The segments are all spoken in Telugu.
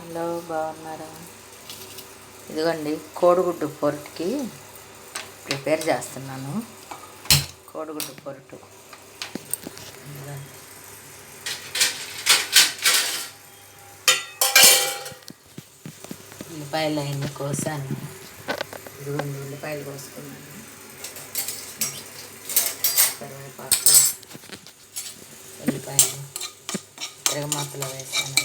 హలో, బాగున్నారా? ఇదిగోండి, కోడిగుడ్డు పొరటుకి ప్రిపేర్ చేస్తున్నాను. కోడిగుడ్డు పొరటు ఉల్లిపాయలు అన్నీ కోసాను. ఇదిగోండి, ఉల్లిపాయలు కోసుకున్నాను. కరివేపాకు, ఉల్లిపాయలు తిరగమాతలో వేసాను.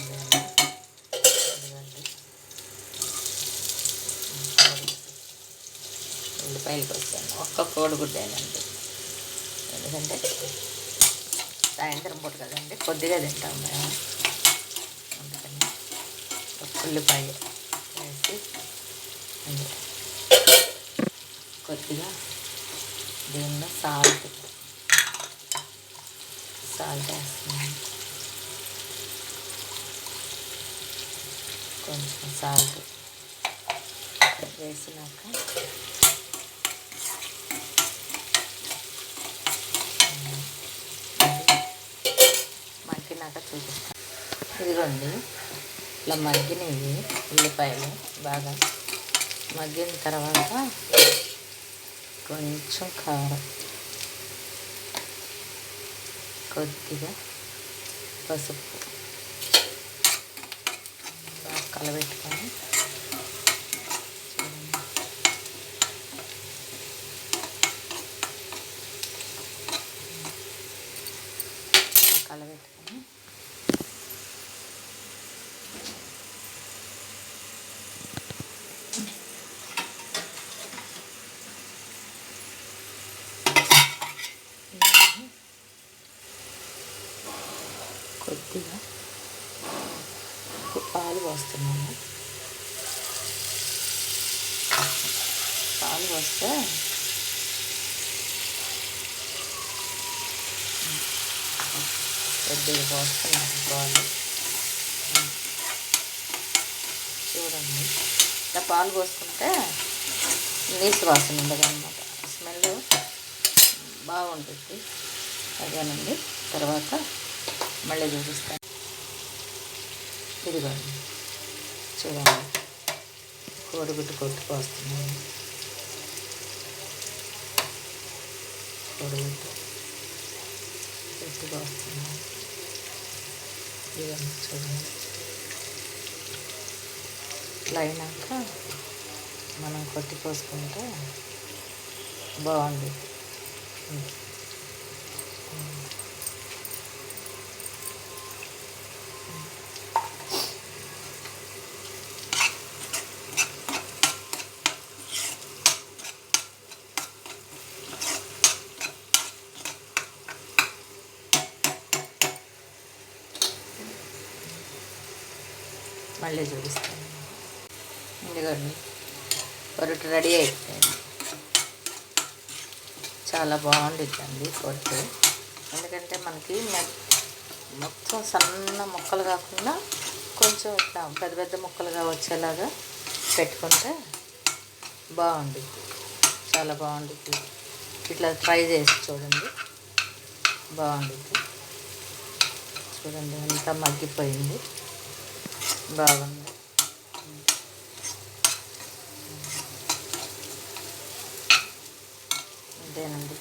ఉల్లిపాయలు కోసాను. ఒక్క కోడిగుడ్డేనండి, ఎందుకంటే సాయంత్రం పూట కదండి, కొద్దిగా తింటాం మేము. అందుకని ఒక ఉల్లిపాయ వేసి కొద్దిగా దీనిలో సాల్ట్ వేస్తున్నాను. కొంచెం సాల్ట్ వేసినాక మగ్గినాక చూపిస్తాను. ఇదిగోండి, ఇలా మగ్గినవి ఉల్లిపాయలు బాగా మగ్గిన తర్వాత కొంచెం కారం, కొద్దిగా పసుపు బాగా కలబెట్టుకొని కలబెట్టుకొని కొద్దిగా పాలు పోస్తున్నాను. పాలు పోస్తే కొద్దిగా పోస్తున్నాను పాలు. చూడండి, ఇలా పాలు పోసుకుంటే నీసు వాసన ఉండదు అన్నమాట, స్మెల్ బాగుంటుంది. అదేనండి, తర్వాత మళ్ళీ చూపిస్తాను. ఇదిగోండి, చూడండి, కోడిగుడ్డు కొట్టుకొస్తున్నాను. కోడిగుడ్డు కొట్టుకొస్తున్నాను. ఇవన్నీ చూడండి, ఇలా అయినాక మనం కొట్టుకోసుకుంటే బాగుంటుంది. మళ్ళీ చూపిస్తాను. ఇదిగోండి, పొరటు రెడీ అయిపోయింది. చాలా బాగుంటుందండి పొరటు, ఎందుకంటే మనకి మొత్తం సన్న ముక్కలు కాకుండా కొంచెం ఇట్లా పెద్ద పెద్ద ముక్కలుగా వచ్చేలాగా పెట్టుకుంటే బాగుంటుంది. చాలా బాగుంటుంది. ఇట్లా ట్రై చేసి చూడండి, బాగుంటుంది. చూడండి, అంతా మగ్గిపోయింది, బాగుంది. అంతేనండి.